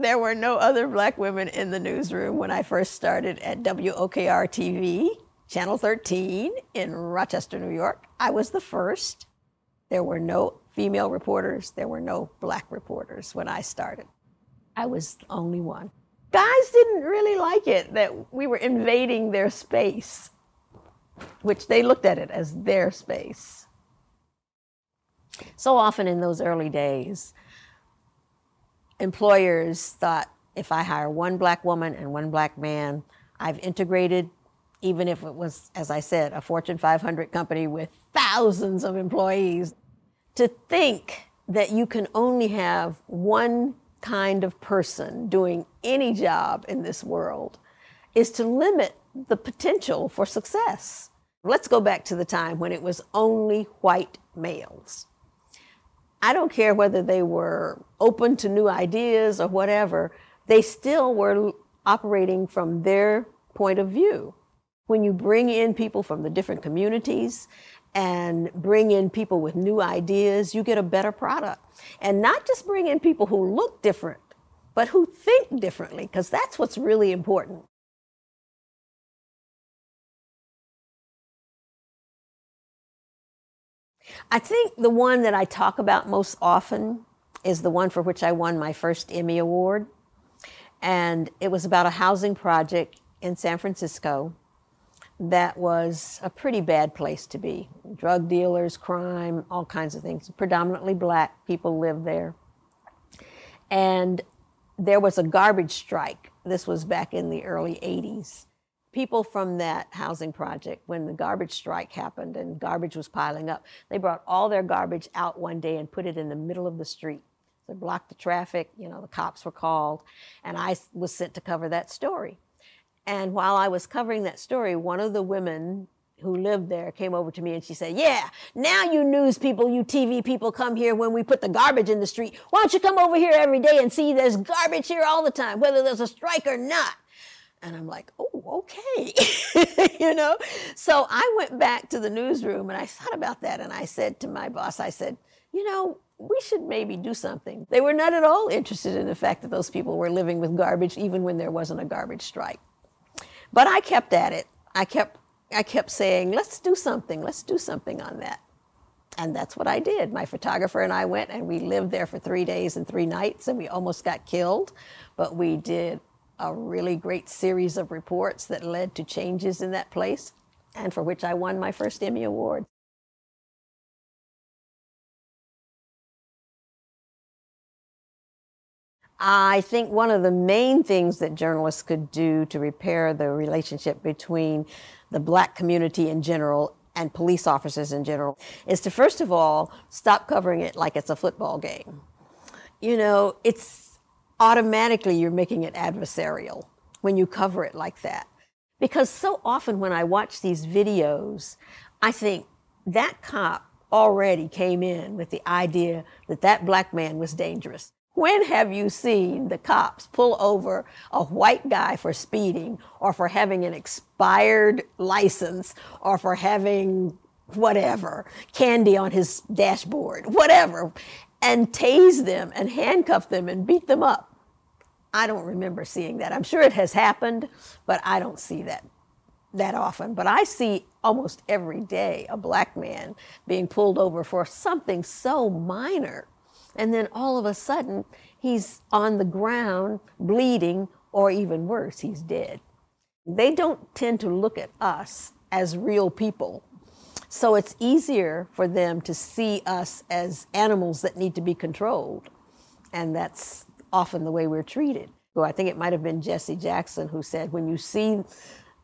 There were no other black women in the newsroom when I first started at WOKR TV, Channel 13 in Rochester, New York. I was the first. There were no female reporters. There were no black reporters when I started. I was the only one. Guys didn't really like it that we were invading their space, which they looked at it as their space. So often in those early days, employers thought, if I hire one black woman and one black man, I've integrated, even if it was, as I said, a Fortune 500 company with thousands of employees. To think that you can only have one kind of person doing any job in this world is to limit the potential for success. Let's go back to the time when it was only white males. I don't care whether they were open to new ideas or whatever, they still were operating from their point of view. When you bring in people from the different communities and bring in people with new ideas, you get a better product. And not just bring in people who look different, but who think differently, because that's what's really important. I think the one that I talk about most often is the one for which I won my first Emmy Award. And it was about a housing project in San Francisco that was a pretty bad place to be. Drug dealers, crime, all kinds of things. Predominantly black people lived there. And there was a garbage strike. This was back in the early 80s. People from that housing project, when the garbage strike happened and garbage was piling up, they brought all their garbage out one day and put it in the middle of the street. They blocked the traffic, you know, the cops were called, and I was sent to cover that story. And while I was covering that story, one of the women who lived there came over to me and she said, "Yeah, now you news people, you TV people come here when we put the garbage in the street. Why don't you come over here every day and see there's garbage here all the time, whether there's a strike or not?" And I'm like, oh, okay, you know? So I went back to the newsroom and I thought about that and I said to my boss, I said, you know, we should maybe do something. They were not at all interested in the fact that those people were living with garbage even when there wasn't a garbage strike. But I kept at it. I kept saying, let's do something on that. And that's what I did. My photographer and I went and we lived there for 3 days and 3 nights and we almost got killed, but we did a really great series of reports that led to changes in that place and for which I won my first Emmy Award. I think one of the main things that journalists could do to repair the relationship between the black community in general and police officers in general is to, first of all, stop covering it like it's a football game. You know, it's automatically you're making it adversarial when you cover it like that. Because so often when I watch these videos, I think that cop already came in with the idea that that black man was dangerous. When have you seen the cops pull over a white guy for speeding or for having an expired license or for having whatever, candy on his dashboard, whatever, and tase them and handcuff them and beat them up? I don't remember seeing that. I'm sure it has happened, but I don't see that often. But I see almost every day a black man being pulled over for something so minor. And then all of a sudden, he's on the ground bleeding, or even worse, he's dead. They don't tend to look at us as real people. So it's easier for them to see us as animals that need to be controlled. And that's often the way we're treated. So I think it might have been Jesse Jackson who said, when you see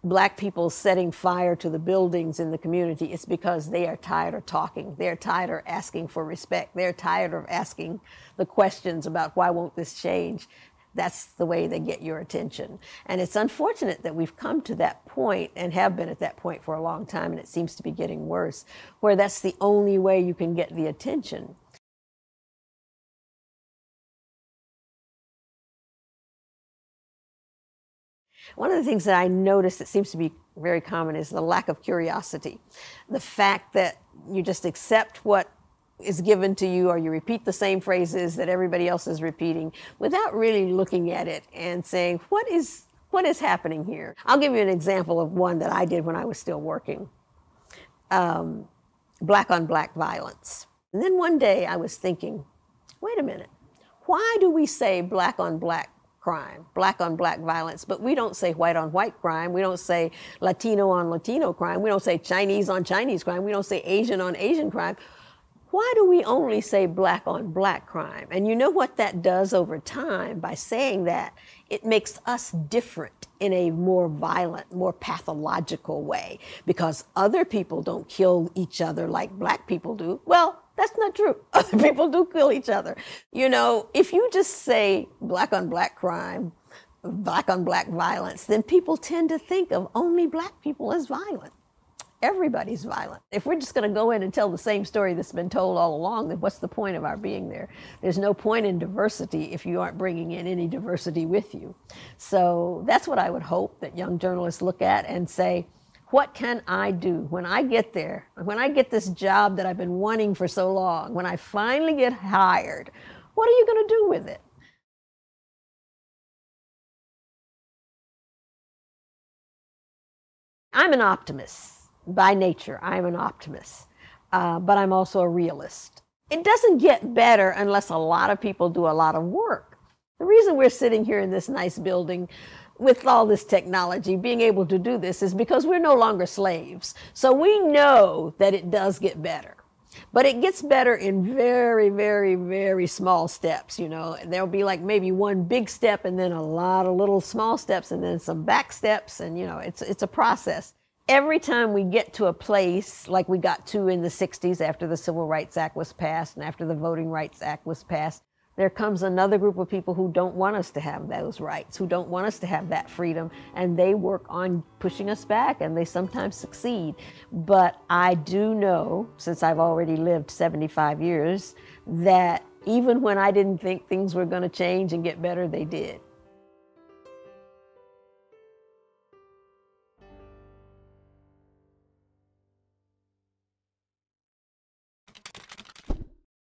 black people setting fire to the buildings in the community, it's because they are tired of talking. They're tired of asking for respect. They're tired of asking the questions about why won't this change. That's the way they get your attention. And it's unfortunate that we've come to that point and have been at that point for a long time, and it seems to be getting worse, where that's the only way you can get the attention. One of the things that I notice that seems to be very common is the lack of curiosity. The fact that you just accept what is given to you, or you repeat the same phrases that everybody else is repeating without really looking at it and saying, what is happening here? I'll give you an example of one that I did when I was still working. Black on black violence. And then one day I was thinking, wait a minute, why do we say black on black crime, black on black violence, but we don't say white on white crime, we don't say Latino on Latino crime, we don't say Chinese on Chinese crime, we don't say Asian on Asian crime. Why do we only say black on black crime? And you know what that does over time by saying that? It makes us different in a more violent, more pathological way, because other people don't kill each other like black people do. Well, that's not true. Other people do kill each other. You know, if you just say black on black crime, black on black violence, then people tend to think of only black people as violent. Everybody's violent. If we're just going to go in and tell the same story that's been told all along, then what's the point of our being there? There's no point in diversity if you aren't bringing in any diversity with you. So that's what I would hope that young journalists look at and say, what can I do when I get there, when I get this job that I've been wanting for so long, when I finally get hired, what are you going to do with it? I'm an optimist. By nature, I'm an optimist, but I'm also a realist. It doesn't get better unless a lot of people do a lot of work. The reason we're sitting here in this nice building with all this technology, being able to do this, is because we're no longer slaves. So we know that it does get better. But it gets better in very, very, very small steps, you know. There'll be like maybe one big step and then a lot of little small steps and then some back steps, and, you know, it's a process. Every time we get to a place like we got to in the 60s after the Civil Rights Act was passed and after the Voting Rights Act was passed, there comes another group of people who don't want us to have those rights, who don't want us to have that freedom, and they work on pushing us back, and they sometimes succeed. But I do know, since I've already lived 75 years, that even when I didn't think things were going to change and get better, they did.